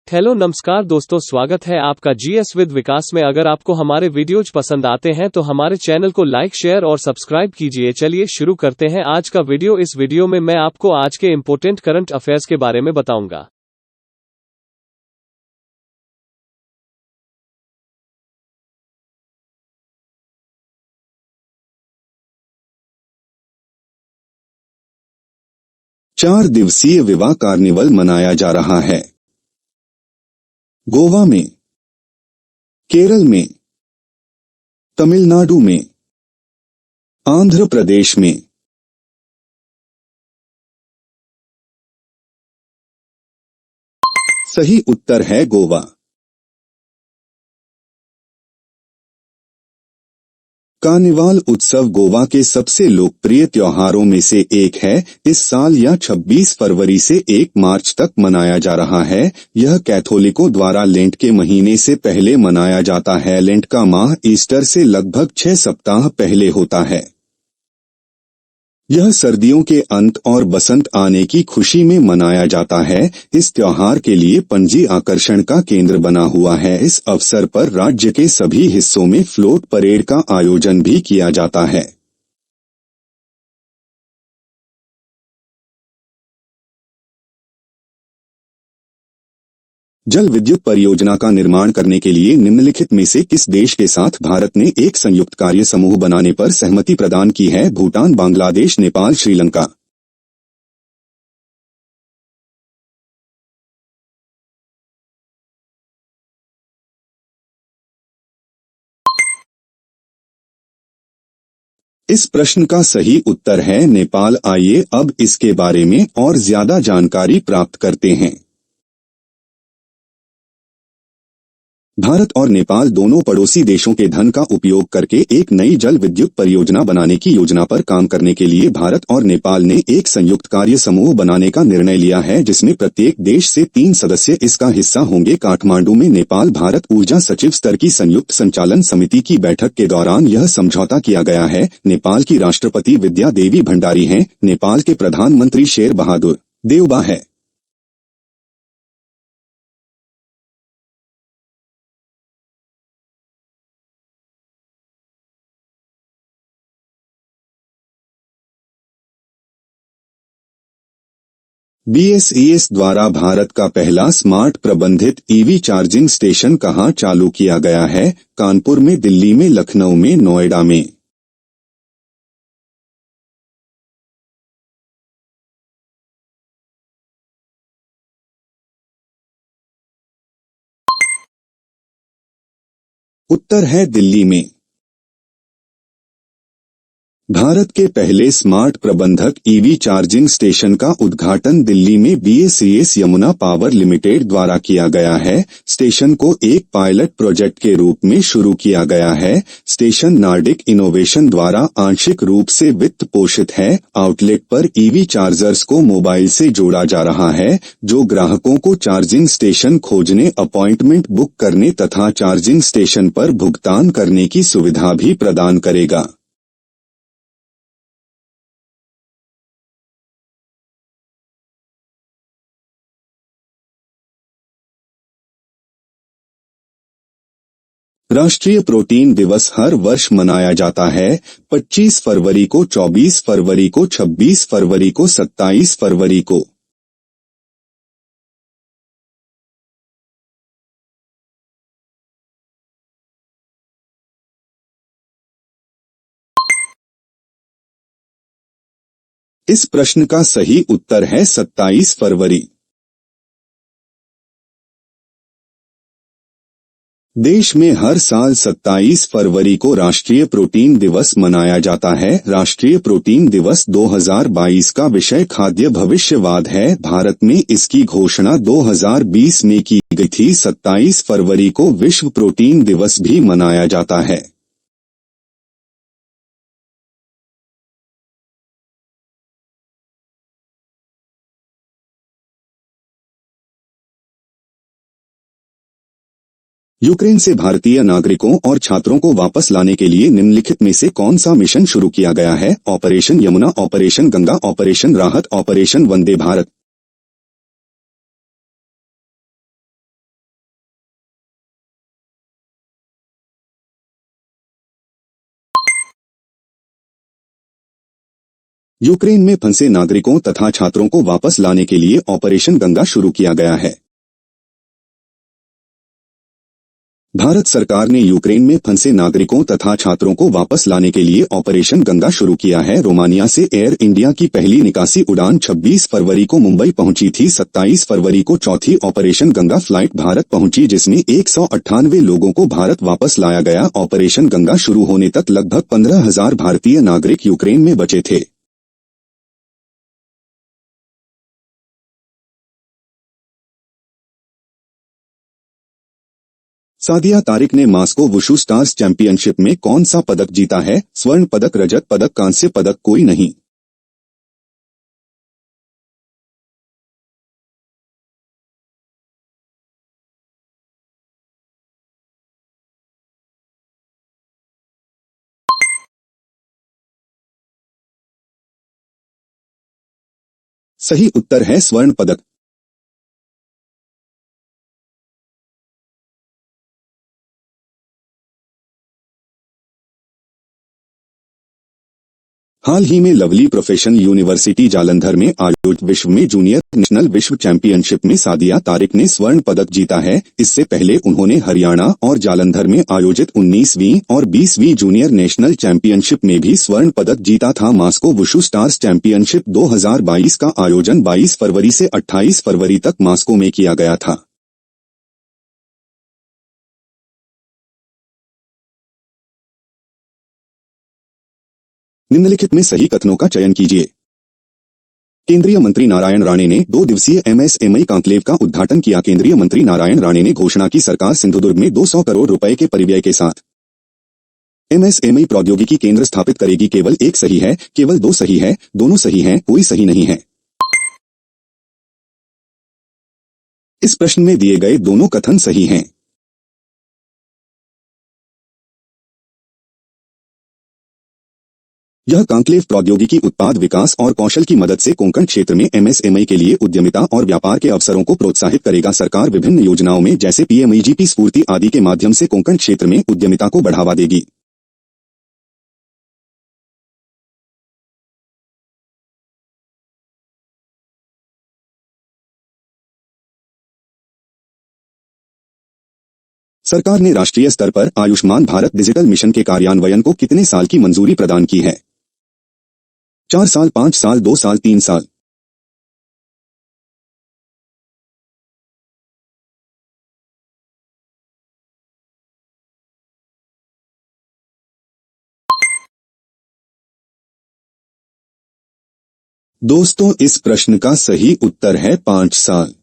Hello नमस्कार दोस्तों, स्वागत है आपका जीएस विद विकास में। अगर आपको हमारे वीडियोज पसंद आते हैं तो हमारे चैनल को लाइक, शेयर और सब्सक्राइब कीजिए। चलिए शुरू करते हैं आज का वीडियो। इस वीडियो में मैं आपको आज के इम्पोर्टेंट करंट अफेयर्स के बारे में बताऊंगा। चार दिवसीय विवाह कार्निवल मनाया जा रहा है। गोवा में, केरल में, तमिलनाडु में, आंध्र प्रदेश में। सही उत्तर है गोवा। कार्निवाल उत्सव गोवा के सबसे लोकप्रिय त्योहारों में से एक है। इस साल यह 26 फरवरी से 1 मार्च तक मनाया जा रहा है। यह कैथोलिकों द्वारा लेंट के महीने से पहले मनाया जाता है। लेंट का माह ईस्टर से लगभग 6 सप्ताह पहले होता है। यह सर्दियों के अंत और बसंत आने की खुशी में मनाया जाता है। इस त्योहार के लिए पणजी आकर्षण का केंद्र बना हुआ है। इस अवसर पर राज्य के सभी हिस्सों में फ्लोट परेड का आयोजन भी किया जाता है। जल विद्युत परियोजना का निर्माण करने के लिए निम्नलिखित में से किस देश के साथ भारत ने एक संयुक्त कार्य समूह बनाने पर सहमति प्रदान की है? भूटान, बांग्लादेश, नेपाल, श्रीलंका। इस प्रश्न का सही उत्तर है नेपाल। आइए अब इसके बारे में और ज्यादा जानकारी प्राप्त करते हैं। भारत और नेपाल दोनों पड़ोसी देशों के धन का उपयोग करके एक नई जल विद्युत परियोजना बनाने की योजना पर काम करने के लिए भारत और नेपाल ने एक संयुक्त कार्य समूह बनाने का निर्णय लिया है, जिसमें प्रत्येक देश से 3 सदस्य इसका हिस्सा होंगे। काठमांडू में नेपाल भारत ऊर्जा सचिव स्तर की संयुक्त संचालन समिति की बैठक के दौरान यह समझौता किया गया है। नेपाल की राष्ट्रपति विद्या देवी भंडारी हैं। नेपाल के प्रधानमंत्री शेर बहादुर देउबा है। BSES द्वारा भारत का पहला स्मार्ट प्रबंधित EV चार्जिंग स्टेशन कहाँ चालू किया गया है? कानपुर में, दिल्ली में, लखनऊ में, नोएडा में। उत्तर है दिल्ली में। भारत के पहले स्मार्ट प्रबंधक EV चार्जिंग स्टेशन का उद्घाटन दिल्ली में BSES यमुना पावर लिमिटेड द्वारा किया गया है। स्टेशन को एक पायलट प्रोजेक्ट के रूप में शुरू किया गया है। स्टेशन नॉर्डिक इनोवेशन द्वारा आंशिक रूप से वित्त पोषित है। आउटलेट पर EV चार्जर्स को मोबाइल से जोड़ा जा रहा है, जो ग्राहकों को चार्जिंग स्टेशन खोजने, अपॉइंटमेंट बुक करने तथा चार्जिंग स्टेशन पर भुगतान करने की सुविधा भी प्रदान करेगा। राष्ट्रीय प्रोटीन दिवस हर वर्ष मनाया जाता है। 25 फरवरी को, 24 फरवरी को, 26 फरवरी को, 27 फरवरी को। इस प्रश्न का सही उत्तर है 27 फरवरी। देश में हर साल 27 फरवरी को राष्ट्रीय प्रोटीन दिवस मनाया जाता है। राष्ट्रीय प्रोटीन दिवस 2022 का विषय खाद्य भविष्यवाद है। भारत में इसकी घोषणा 2020 में की गई थी। 27 फरवरी को विश्व प्रोटीन दिवस भी मनाया जाता है। यूक्रेन से भारतीय नागरिकों और छात्रों को वापस लाने के लिए निम्नलिखित में से कौन सा मिशन शुरू किया गया है? Operation Yamuna, operation Ganga, operation राहत, ऑपरेशन वंदे भारत। यूक्रेन में फंसे नागरिकों तथा छात्रों को वापस लाने के लिए ऑपरेशन गंगा शुरू किया गया है। भारत सरकार ने यूक्रेन में फंसे नागरिकों तथा छात्रों को वापस लाने के लिए ऑपरेशन गंगा शुरू किया है। रोमानिया से एयर इंडिया की पहली निकासी उड़ान 26 फरवरी को मुंबई पहुंची थी। 27 फरवरी को चौथी ऑपरेशन गंगा फ्लाइट भारत पहुंची, जिसमें 198 लोगों को भारत वापस लाया गया। ऑपरेशन गंगा शुरू होने तक लगभग 15,000 भारतीय नागरिक यूक्रेन में बचे थे। सादिया तारिक ने मास्को वुशु स्टार्स चैंपियनशिप में कौन सा पदक जीता है? स्वर्ण पदक, रजत पदक, कांस्य पदक, कोई नहीं। सही उत्तर है स्वर्ण पदक। हाल ही में लवली प्रोफेशनल यूनिवर्सिटी जालंधर में आयोजित विश्व में जूनियर नेशनल विश्व चैंपियनशिप में सादिया तारिक ने स्वर्ण पदक जीता है। इससे पहले उन्होंने हरियाणा और जालंधर में आयोजित 19वीं और 20वीं जूनियर नेशनल चैंपियनशिप में भी स्वर्ण पदक जीता था। मास्को वुशु स्टार्स चैंपियनशिप 2022 का आयोजन 22 फरवरी से 28 फरवरी तक मास्को में किया गया था। निम्नलिखित में सही कथनों का चयन कीजिए। केंद्रीय मंत्री नारायण राणे ने 2 दिवसीय एमएसएमई कॉन्क्लेव का उद्घाटन किया। केंद्रीय मंत्री नारायण राणे ने घोषणा की सरकार सिंधुदुर्ग में 200 करोड़ रुपए के परिव्यय के साथ एमएसएमई प्रौद्योगिकी केंद्र स्थापित करेगी। केवल एक सही है, केवल 2 सही है, दोनों सही हैं, कोई सही नहीं है। इस प्रश्न में दिए गए दोनों कथन सही हैं। यह कॉन्क्लेव प्रौद्योगिकी, उत्पाद विकास और कौशल की मदद से कोंकण क्षेत्र में एमएसएमई के लिए उद्यमिता और व्यापार के अवसरों को प्रोत्साहित करेगा। सरकार विभिन्न योजनाओं में जैसे पीएमईजीपी स्फूर्ति आदि के माध्यम से कोंकण क्षेत्र में उद्यमिता को बढ़ावा देगी। सरकार ने राष्ट्रीय स्तर पर आयुष्मान भारत डिजिटल मिशन के कार्यान्वयन को कितने साल की मंजूरी प्रदान की है? 4 साल, 5 साल, 2 साल, 3 साल। दोस्तों, इस प्रश्न का सही उत्तर है 5 साल।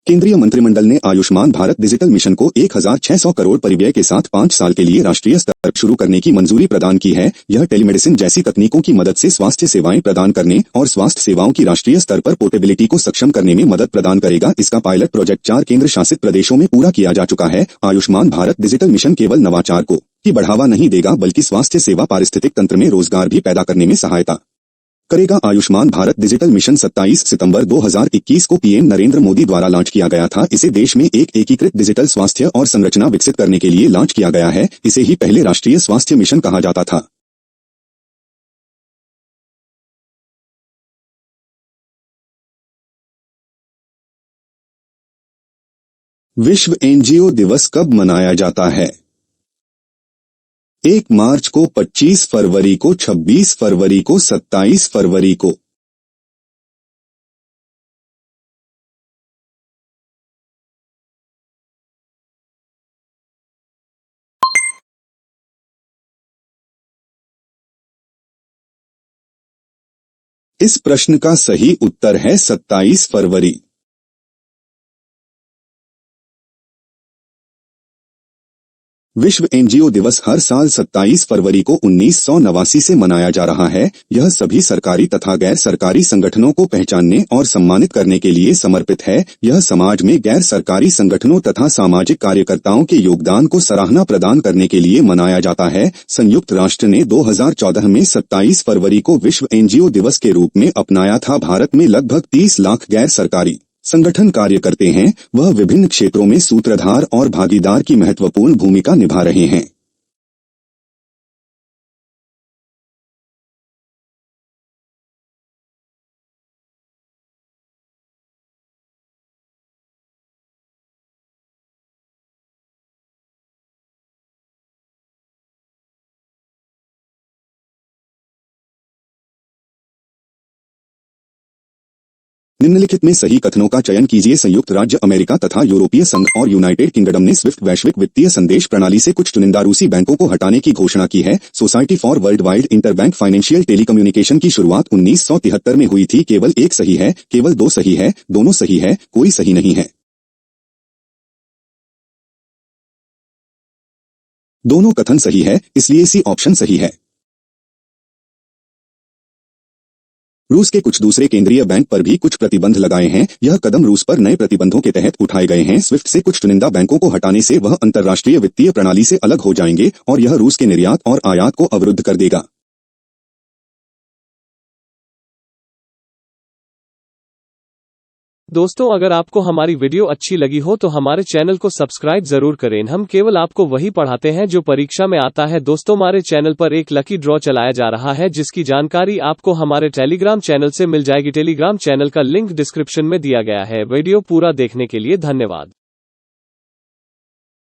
केंद्रीय मंत्रिमंडल ने आयुष्मान भारत डिजिटल मिशन को 1,600 करोड़ परिव्यय के साथ 5 साल के लिए राष्ट्रीय स्तर पर शुरू करने की मंजूरी प्रदान की है। यह टेलीमेडिसिन जैसी तकनीकों की मदद से स्वास्थ्य सेवाएं प्रदान करने और स्वास्थ्य सेवाओं की राष्ट्रीय स्तर पर पोर्टेबिलिटी को सक्षम करने में मदद प्रदान करेगा। इसका पायलट प्रोजेक्ट 4 केंद्र शासित प्रदेशों में पूरा किया जा चुका है। आयुष्मान भारत डिजिटल मिशन केवल नवाचार को ही बढ़ावा नहीं देगा, बल्कि स्वास्थ्य सेवा पारिस्थितिक तंत्र में रोजगार भी पैदा करने में सहायता करेगा। आयुष्मान भारत डिजिटल मिशन 27 सितंबर 2021 को पीएम नरेंद्र मोदी द्वारा लॉन्च किया गया था। इसे देश में एक एकीकृत डिजिटल स्वास्थ्य और संरचना विकसित करने के लिए लॉन्च किया गया है। इसे ही पहले राष्ट्रीय स्वास्थ्य मिशन कहा जाता था। विश्व एनजीओ दिवस कब मनाया जाता है? 1 मार्च को, 25 फरवरी को, 26 फरवरी को, 27 फरवरी को। इस प्रश्न का सही उत्तर है 27 फरवरी। विश्व एनजीओ दिवस हर साल 27 फरवरी को 1989 से मनाया जा रहा है। यह सभी सरकारी तथा गैर सरकारी संगठनों को पहचानने और सम्मानित करने के लिए समर्पित है। यह समाज में गैर सरकारी संगठनों तथा सामाजिक कार्यकर्ताओं के योगदान को सराहना प्रदान करने के लिए मनाया जाता है। संयुक्त राष्ट्र ने 2014 में 27 फरवरी को विश्व एनजीओ दिवस के रूप में अपनाया था। भारत में लगभग 30 लाख गैर सरकारी संगठन कार्य करते हैं। वह विभिन्न क्षेत्रों में सूत्रधार और भागीदार की महत्वपूर्ण भूमिका निभा रहे हैं। निम्नलिखित में सही कथनों का चयन कीजिए। संयुक्त राज्य अमेरिका तथा यूरोपीय संघ और यूनाइटेड किंगडम ने स्विफ्ट वैश्विक वित्तीय संदेश प्रणाली से कुछ चुनिंदा रूसी बैंकों को हटाने की घोषणा की है। Society for world wide interbank financial telecommunication की शुरुआत 1973 में हुई थी। केवल एक सही है, केवल दो सही है, दोनों सही है, कोई सही नहीं है। दोनों कथन सही है, इसलिए सी ऑप्शन सही है। रूस के कुछ दूसरे केंद्रीय बैंक पर भी कुछ प्रतिबंध लगाए हैं। यह कदम रूस पर नए प्रतिबंधों के तहत उठाए गए हैं। स्विफ्ट से कुछ चुनिंदा बैंकों को हटाने से वह अंतर्राष्ट्रीय वित्तीय प्रणाली से अलग हो जाएंगे और यह रूस के निर्यात और आयात को अवरुद्ध कर देगा। दोस्तों, अगर आपको हमारी वीडियो अच्छी लगी हो तो हमारे चैनल को सब्सक्राइब जरूर करें। हम केवल आपको वही पढ़ाते हैं जो परीक्षा में आता है। दोस्तों, हमारे चैनल पर एक लकी ड्रॉ चलाया जा रहा है, जिसकी जानकारी आपको हमारे टेलीग्राम चैनल से मिल जाएगी। टेलीग्राम चैनल का लिंक डिस्क्रिप्शन में दिया गया है। वीडियो पूरा देखने के लिए धन्यवाद।